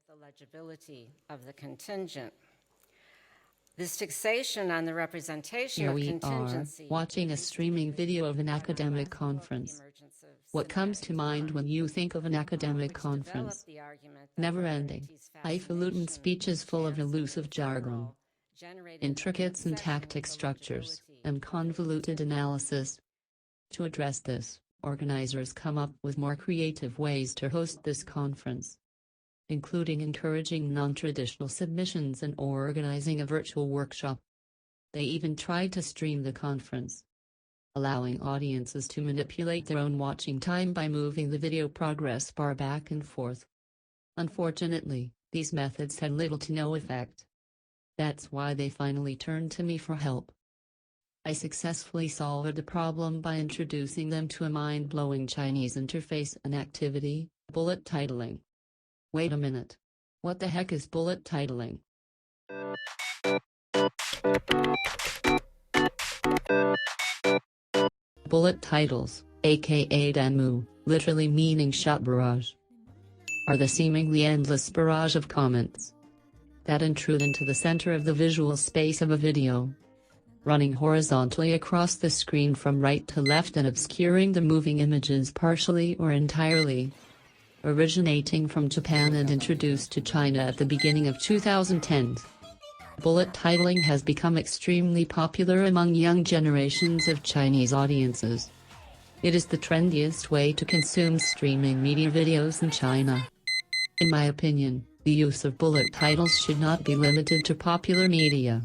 the legibility of the contingent. This fixation on the representation of contingency. Here we are, watching a streaming video of an academic conference. What comes to mind when you think of an academic conference? Never-ending, highfalutin speeches full of elusive jargon, intricate syntactic structures, and convoluted analysis. To address this, organizers come up with more creative ways to host this conference, including encouraging non-traditional submissions and organizing a virtual workshop. They even tried to stream the conference, allowing audiences to manipulate their own watching time by moving the video progress bar back and forth. Unfortunately, these methods had little to no effect. That's why they finally turned to me for help. I successfully solved the problem by introducing them to a mind-blowing Chinese interface and activity, bullet titling. Wait a minute. What the heck is bullet titling? Bullet titles, aka danmu, literally meaning shot barrage, are the seemingly endless barrage of comments that intrude into the center of the visual space of a video, running horizontally across the screen from right to left and obscuring the moving images partially or entirely. Originating from Japan and introduced to China at the beginning of 2010, bullet titling has become extremely popular among young generations of Chinese audiences. It is the trendiest way to consume streaming media videos in China. In my opinion, the use of bullet titles should not be limited to popular media.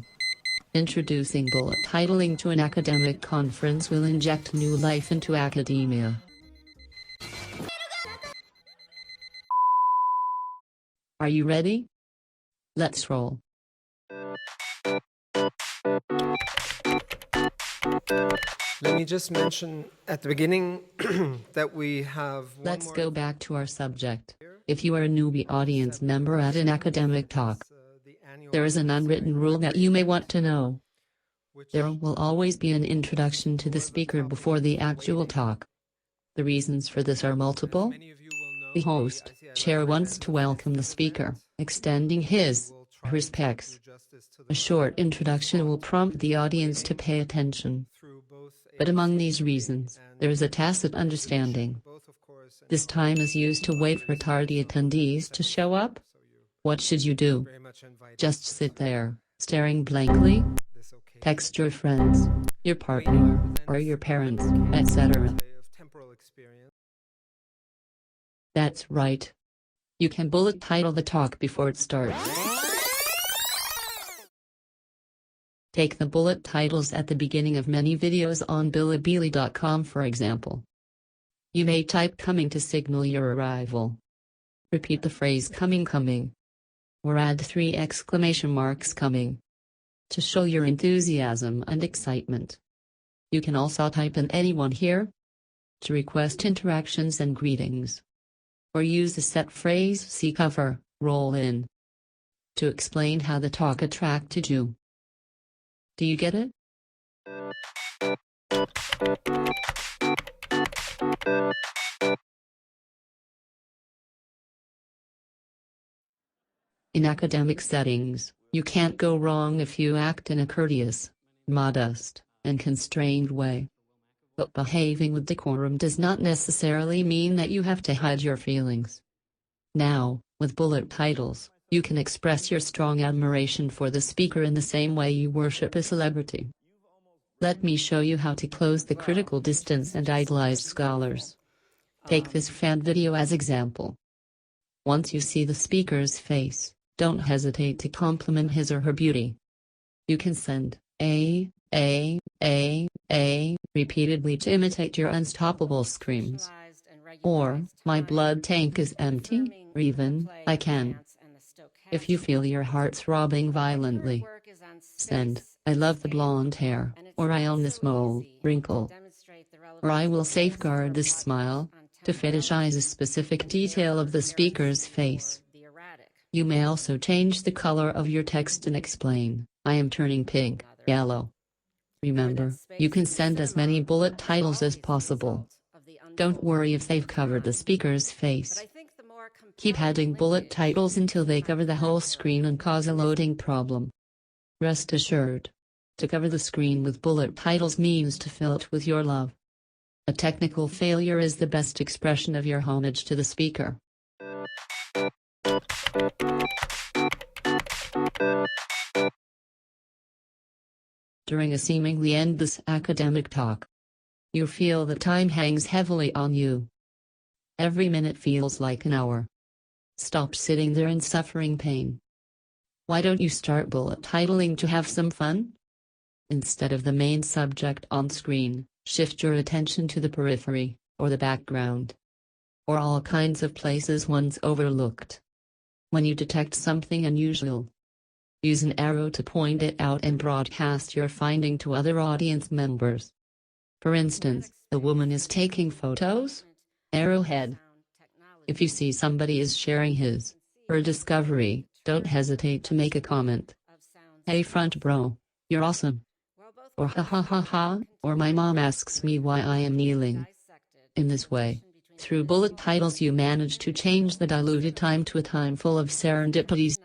Introducing bullet titling to an academic conference will inject new life into academia. Are you ready? Let's roll. Let me just mention at the beginning that we have Let's go back to our subject. If you are a newbie audience member at an academic talk, there is an unwritten rule that you may want to know. There will always be an introduction to the speaker before the actual talk. The reasons for this are multiple. The host, chair, wants to welcome the speaker, extending his, her respects. A short introduction will prompt the audience to pay attention. But among these reasons, there is a tacit understanding. This time is used to wait for tardy attendees to show up. What should you do? Just sit there, staring blankly? Text your friends, your partner, or your parents, etc. That's right. You can bullet title the talk before it starts. Take the bullet titles at the beginning of many videos on bilibili.com for example. You may type "coming" to signal your arrival. Repeat the phrase coming, or add 3 exclamation marks coming to show your enthusiasm and excitement. You can also type in anyone here to request interactions and greetings. Or use the set phrase "see cover, roll in" to explain how the talk attracted you. Do you get it? In academic settings, you can't go wrong if you act in a courteous, modest, and constrained way. But behaving with decorum does not necessarily mean that you have to hide your feelings. Now, with bullet titles, you can express your strong admiration for the speaker in the same way you worship a celebrity. Let me show you how to close the critical distance and idolize scholars. Take this fan video as example. Once you see the speaker's face, don't hesitate to compliment his or her beauty. You can send repeatedly to imitate your unstoppable screams. Or, "My blood tank is empty," or even, "I can." If you feel your heart throbbing violently, send, "I love the blonde hair," or "I own this mole, wrinkle," or "I will safeguard this smile," to fetishize a specific detail of the speaker's face. You may also change the color of your text and explain, "I am turning pink, yellow." Remember, you can send as many bullet titles as possible. Don't worry if they've covered the speaker's face. Keep adding bullet titles until they cover the whole screen and cause a loading problem. Rest assured, to cover the screen with bullet titles means to fill it with your love. A technical failure is the best expression of your homage to the speaker. During a seemingly endless academic talk, you feel that time hangs heavily on you. Every minute feels like an hour. Stop sitting there in suffering pain. Why don't you start bullet titling to have some fun? Instead of the main subject on screen, shift your attention to the periphery, or the background, or all kinds of places once overlooked. When you detect something unusual, use an arrow to point it out and broadcast your finding to other audience members. For instance, a woman is taking photos? Arrowhead. If you see somebody is sharing her discovery, don't hesitate to make a comment. Hey front bro, you're awesome. Or ha ha ha ha, or my mom asks me why I am kneeling. In this way, through bullet titles you manage to change the diluted time to a time full of serendipities.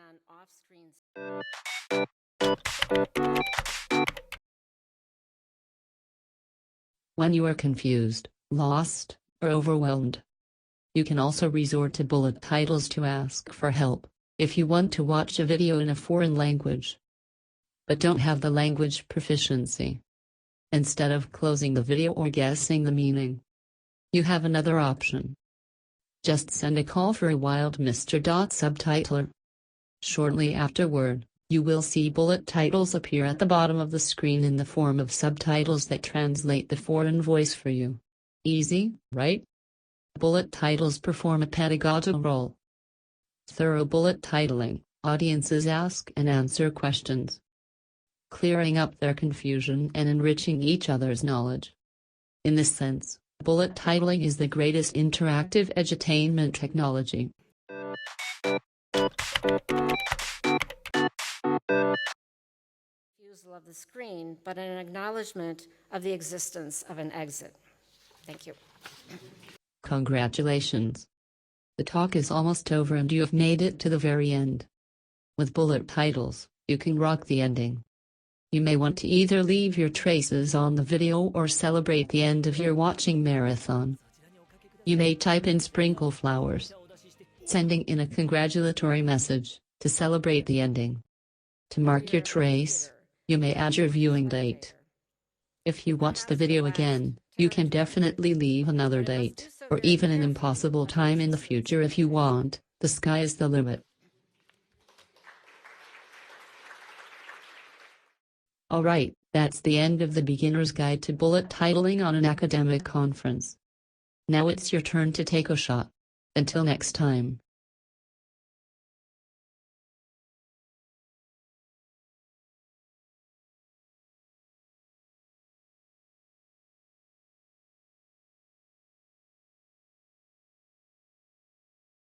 When you are confused, lost, or overwhelmed, you can also resort to bullet titles to ask for help, if you want to watch a video in a foreign language, but don't have the language proficiency. Instead of closing the video or guessing the meaning, you have another option. Just send a call for a wild Mr. Subtitler. Shortly afterward, you will see bullet titles appear at the bottom of the screen in the form of subtitles that translate the foreign voice for you. Easy, right? Bullet titles perform a pedagogical role. Thorough bullet titling, audiences ask and answer questions, clearing up their confusion and enriching each other's knowledge. In this sense, bullet titling is the greatest interactive edutainment technology. Refusal of the screen, but an acknowledgement of the existence of an exit. Thank you. Congratulations. The talk is almost over and you have made it to the very end. With bullet titles, you can rock the ending. You may want to either leave your traces on the video or celebrate the end of your watching marathon. You may type in sprinkle flowers, sending in a congratulatory message, to celebrate the ending. To mark your trace, you may add your viewing date. If you watch the video again, you can definitely leave another date, or even an impossible time in the future if you want. The sky is the limit. Alright, that's the end of the beginner's guide to bullet titling on an academic conference. Now it's your turn to take a shot. Until next time.